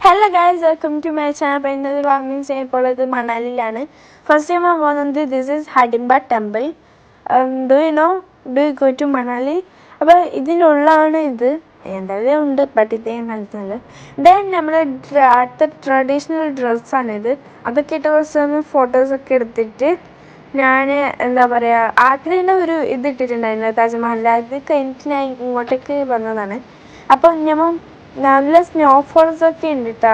Hello guys, welcome to my channel. അപ്പോൾ ഇന്നത്തെ vlogging ചെയ്യുമ്പോൾ മണാലിയിലാണ്. ഫസ്റ്റ് ടൈം പോകുന്നത് this is Hadimba temple. Do you go to Manali? അപ്പോൾ ഇതിനുള്ളതാണ് ഇത്. എന്തെല്ലാം ഉണ്ട്, ബട്ട് ഇതേ മനസ്സിലത്. ദെൻ നമ്മുടെ അടുത്ത ട്രഡീഷണൽ ഡ്രസ്സാണിത്. അതൊക്കെ ഇട്ട് കുറച്ച് ഫോട്ടോസൊക്കെ എടുത്തിട്ട് ഞാൻ എന്താ പറയുക, ആദ്യം തന്നെ ഒരു ഇതിട്ടിട്ടുണ്ടായിരുന്നു താജ്മഹലിൽ. അത് കഴിഞ്ഞിട്ട് ഞാൻ ഇങ്ങോട്ടേക്ക് വന്നതാണ്. അപ്പം ഞമ്മ നല്ല സ്നോഫോൾസൊക്കെ ഉണ്ട് കേട്ടോ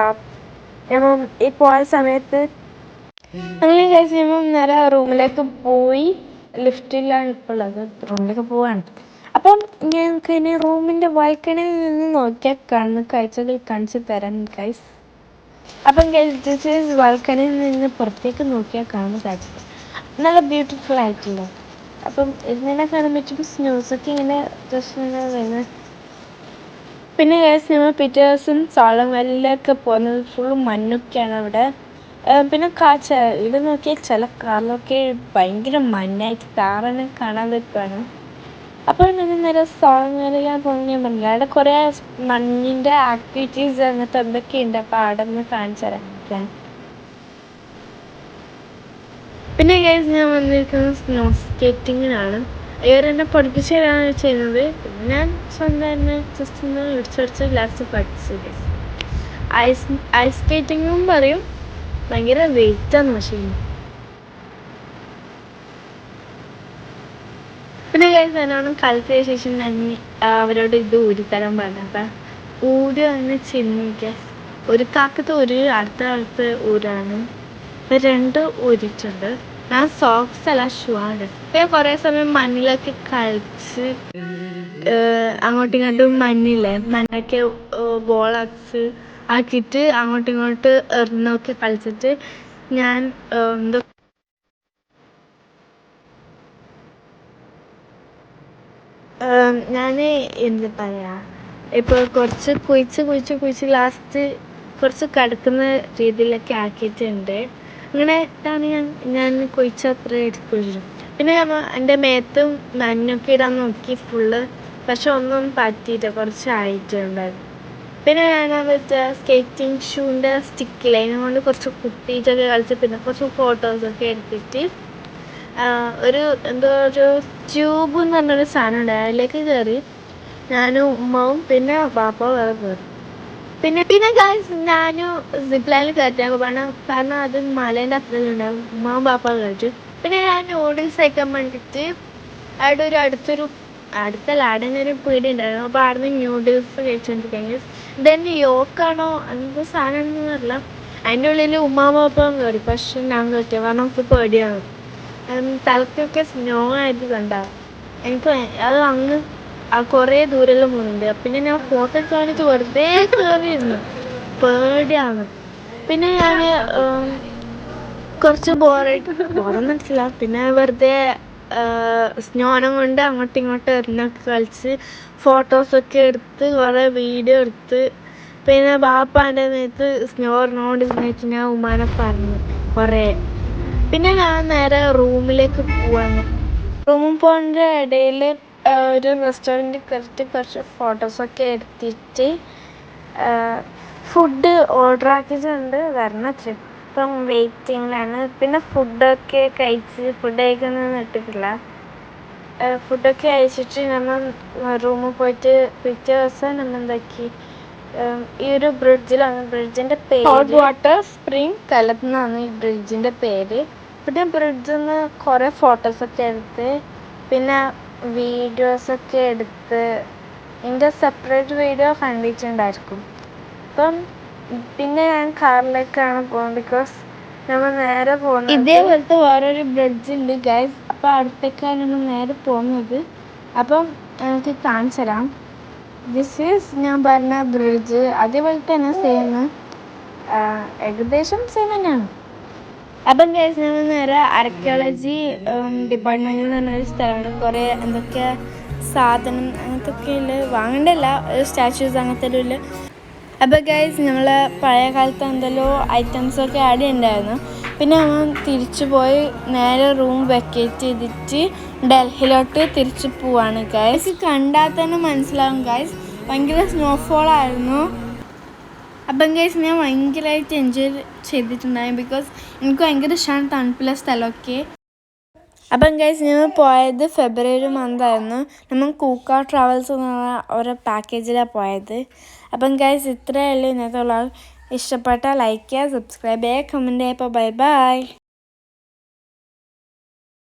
ഞമ്മ ഈ പോയ സമയത്ത്. അങ്ങനെ കഴിച്ച് ഞമ്മ നേരെ റൂമിലേക്ക് പോയി. ലിഫ്റ്റിലാണ് ഇപ്പോൾ ഉള്ളത്, റൂമിലേക്ക് പോവാണ്. അപ്പം ഞങ്ങൾക്ക് ഇനി റൂമിൻ്റെ ബാൽക്കണിയിൽ നിന്ന് നോക്കിയാൽ കാണുന്ന കാഴ്ചകൾ കാണിച്ചു തരാൻ ഗൈസ്. അപ്പം ദിസ് ഈസ് ബാൽക്കണിയിൽ നിന്ന് പുറത്തേക്ക് നോക്കിയാൽ കാണുന്ന കാഴ്ചകൾ നല്ല ബ്യൂട്ടിഫുൾ ആയിട്ടില്ല. അപ്പം ഇതിനെ കാണാൻ പറ്റും സ്നോസൊക്കെ ഇങ്ങനെ ജസ്റ്റ് ഇങ്ങനെ വരുന്നത്. പിന്നെ ഗൈസ് ഞങ്ങൾ പിറ്റേ ദിവസം സോളമലിലേക്ക് പോകുന്നത് ഫുൾ മഞ്ഞൊക്കെയാണ് അവിടെ. പിന്നെ ഇവിടെ നോക്കിയാൽ ചില കാറിലൊക്കെ ഭയങ്കര മഞ്ഞായിട്ട് താറനെ കാണാൻ പറ്റുവാണ്. അപ്പോൾ ഞാൻ നേരെ സോളമലിലാണ് പോകുന്നത്. ഞാൻ പറഞ്ഞില്ല, അവിടെ കുറേ മഞ്ഞിൻ്റെ ആക്ടിവിറ്റീസ് അങ്ങനത്തെ എന്തൊക്കെയുണ്ട്. അപ്പോൾ അവിടെ നിന്ന് കാണിച്ചു തരാൻ. പിന്നെ ഗൈസ് ഞാൻ വന്നിരിക്കുന്നത് സ്നോ സ്കേറ്റിങ്ങിനാണ്. ഇവരെന്നെ പഠിപ്പിച്ചു തരാണ് ചെയ്യുന്നത്. പിന്നെ ഞാൻ സ്വന്തം തന്നെ ജസ്റ്റ് ഒന്ന് ഇടിച്ചടിച്ച് ലാസ്റ്റ് പഠിച്ചു. ഐസ് സ്കേറ്റിങ്ങും പറയും, ഭയങ്കര വെയിറ്റാണ് മെഷീൻ. പിന്നെ ഗൈസ് എന്നോട് കളിച്ച ശേഷം ഞാൻ അവരോട് ഇത് ഊരിത്തരാൻ പറഞ്ഞു. അപ്പം ഊര് തന്നെ ചിന്തിക്കുക, ഒരു കാക്കത്ത് ഒരു അടുത്ത ഊരാണ്. ഇപ്പം 2 ഊരിട്ടുണ്ട്. ഞാൻ സോക്സ് അല്ല ഷൂ ആണ്. ഞാൻ കുറേ സമയം മണ്ണിലൊക്കെ കളിച്ച് അങ്ങോട്ടും ഇങ്ങോട്ടും മണ്ണൊക്കെ ബോളാക്സ് ആക്കിയിട്ട് അങ്ങോട്ടും ഇങ്ങോട്ട് എറിഞ്ഞൊക്കെ കളിച്ചിട്ട് ഞാൻ എന്താ പറയുക, ഇപ്പോൾ കുറച്ച് കുഴിച്ച് ലാസ്റ്റ് കുറച്ച് കിടക്കുന്ന രീതിയിലൊക്കെ ആക്കിയിട്ടുണ്ട്. അങ്ങനെ ഇട്ടാണ് ഞാൻ കുഴിച്ച അത്ര എടുക്കുള്ളൂ. പിന്നെ എൻ്റെ മേത്തും മഞ്ഞൊക്കെ ഇടാൻ നോക്കി ഫുള്ള്, പക്ഷെ ഒന്നും പറ്റിയില്ല, കുറച്ചായിട്ടുണ്ടായിരുന്നു. പിന്നെ ഞാൻ മറ്റേ സ്കേറ്റിംഗ് ഷൂവിൻ്റെ സ്റ്റിക്കില്ലേ, അതിനെ കൊണ്ട് കുറച്ച് കുത്തിയിട്ടൊക്കെ കളിച്ച് പിന്നെ കുറച്ച് ഫോട്ടോസൊക്കെ എടുത്തിട്ട് ഒരു ട്യൂബ് എന്ന് പറഞ്ഞൊരു സാധനം ഉണ്ട്, അതിലേക്ക് കയറി ഞാനും ഉമ്മാവും പിന്നെ ബാപ്പാവും വേറെ കയറി. പിന്നെ ഗൈസ് ഞാനും സിപ്പ് ലൈനിൽ കയറ്റാൻ പോകണം, കാരണം അത് മലേൻ്റെ അത്രയിലുണ്ടാവും. ഉമ്മാവും ബാപ്പാവും കയറ്റും. പിന്നെ ഞാൻ നൂഡിൽസ് കഴിക്കാൻ വേണ്ടിയിട്ട് അവിടെ അവിടെ ഒരു പീടി ഉണ്ടായിരുന്നു. അപ്പോൾ അവിടെ നിന്ന് ന്യൂഡിൽസ് കഴിച്ചുകൊണ്ടിരിക്കുകയെങ്കിൽ ദെൻ യോക്കാണോ എന്ത് സാധനം അറിയില്ല, അതിൻ്റെ ഉള്ളിൽ ഉമ്മാവും ബാപ്പാവും കയറി. പക്ഷെ ഞാൻ കയറ്റിയ കാരണം നമുക്ക് പേടിയാണ്. തലക്കൊക്കെ സ്നോ ആയിട്ട് കണ്ടാൽ എനിക്ക് അത് അങ്ങ് കുറേ ദൂരെല്ലാം പോകുന്നുണ്ട്. പിന്നെ ഞാൻ ഫോട്ടോ കാണിച്ച് വെറുതെ കയറിയിരുന്നു, പേടിയാണ്. പിന്നെ ഞാൻ കുറച്ച് ബോറൊന്നും മനസ്സില്ല. പിന്നെ വെറുതെ സ്നോനം കൊണ്ട് അങ്ങോട്ടും ഇങ്ങോട്ടും എറിഞ്ഞൊക്കെ കളിച്ച് ഫോട്ടോസൊക്കെ എടുത്ത് കുറേ വീഡിയോ എടുത്ത്. പിന്നെ ബാപ്പാൻ്റെ നേരത്ത് സ്നോ എറിഞ്ഞുകൊണ്ടിരുന്നിട്ട് ഞാൻ ഉമ്മാനെ പറഞ്ഞു കുറേ. പിന്നെ ഞാൻ നേരെ റൂമിലേക്ക് പോവാണ്. റൂമിൽ പോകുന്ന ഇടയിൽ ഒരു റെസ്റ്റോറൻറ്റിൽ കയറിയിട്ട് കുറച്ച് ഫോട്ടോസൊക്കെ എടുത്തിട്ട് ഫുഡ് ഓർഡർ ആക്കിയിട്ടുണ്ട്, വരണം. ഇപ്പം വെയിറ്റിങ്ങിലാണ്. പിന്നെ ഫുഡ് കഴിക്കുന്നൊന്നും ഇട്ടിട്ടില്ല. ഫുഡൊക്കെ കഴിച്ചിട്ട് നമ്മൾ റൂമിൽ പോയിട്ട് പിറ്റേ ദിവസം നമ്മൾ എന്താക്കി, ഈ ഒരു ബ്രിഡ്ജിൻ്റെ പേര് ഹോട്ട് വാട്ടർ സ്പ്രിങ് കലത്ത് എന്നാണ് ഈ ബ്രിഡ്ജിൻ്റെ പേര്. പിന്നെ ബ്രിഡ്ജിൽ നിന്ന് കുറേ ഫോട്ടോസൊക്കെ എടുത്ത് പിന്നെ വീഡിയോസൊക്കെ എടുത്ത് ഇതിൻ്റെ സെപ്പറേറ്റ് വീഡിയോ കണ്ടിട്ടുണ്ടായിരിക്കും. അപ്പം പിന്നെ ഞാൻ കാറിലേക്കാണ് പോകുന്നത്, ബിക്കോസ് നമ്മൾ നേരെ പോകുന്നത് ഇതേപോലത്തെ വേറൊരു ബ്രിഡ്ജ് ഉണ്ട് ഗൈസ്. അപ്പോൾ അടുത്തേക്കാണ് നമ്മൾ നേരെ പോകുന്നത്. അപ്പം എനിക്ക് കാണിച്ചു തരാം. ദിസ് ഈസ് ഞാൻ പറഞ്ഞ ബ്രിഡ്ജ്. അതേപോലെ തന്നെ സെയിം, ഏകദേശം സെയിം തന്നെയാണ്. അപ്പം ഗൈസ് ഞങ്ങൾ നേരെ ആർക്കിയോളജി ഡിപ്പാർട്ട്മെൻറ്റിൽ എന്ന് പറഞ്ഞൊരു സ്ഥലമാണ്. കുറേ എന്തൊക്കെ സാധനം അങ്ങനത്തൊക്കെ ഉള്ള വാങ്ങണ്ടല്ല, സ്റ്റാച്യൂസ് അങ്ങനത്തെ ഉള്ള. അപ്പോൾ ഗൈസ് നമ്മൾ പഴയ കാലത്ത് എന്തെല്ലോ ഐറ്റംസൊക്കെ ആഡ് ഉണ്ടായിരുന്നു. പിന്നെ നമ്മൾ തിരിച്ചു പോയി നേരെ റൂം വെക്കേറ്റ് ചെയ്തിട്ട് ഡൽഹിയിലോട്ട് തിരിച്ചു പോവാണ് ഗൈസ്. കണ്ടാൽ തന്നെ മനസ്സിലാവും ഗൈസ്, ഭയങ്കര സ്നോഫോളായിരുന്നു. അപ്പം ഗൈസ് ഞാൻ ഭയങ്കരമായിട്ട് എൻജോയ് ചെയ്തിട്ടുണ്ടായിരുന്നു ബിക്കോസ് എനിക്ക് ഭയങ്കര ഇഷ്ടമാണ് തണുപ്പുള്ള സ്ഥലമൊക്കെ. അപ്പം ഗൈസ് ഞങ്ങൾ പോയത് ഫെബ്രുവരി മന്തായിരുന്നു. നമ്മൾ കൂക്ക ട്രാവൽസ് എന്ന് പറഞ്ഞ ഒരു പാക്കേജിലാണ് പോയത്. അപ്പം ഗൈസ് ഇത്രയേ ഉള്ളൂ ഇന്നത്തെ വ്ളോഗ്. ഇഷ്ടപ്പെട്ടാൽ ലൈക്ക് ചെയ്യുക, സബ്സ്ക്രൈബ് ചെയ്യുക, കമൻറ്റ് ചെയ്യുക. അപ്പോൾ ബൈ ബൈ.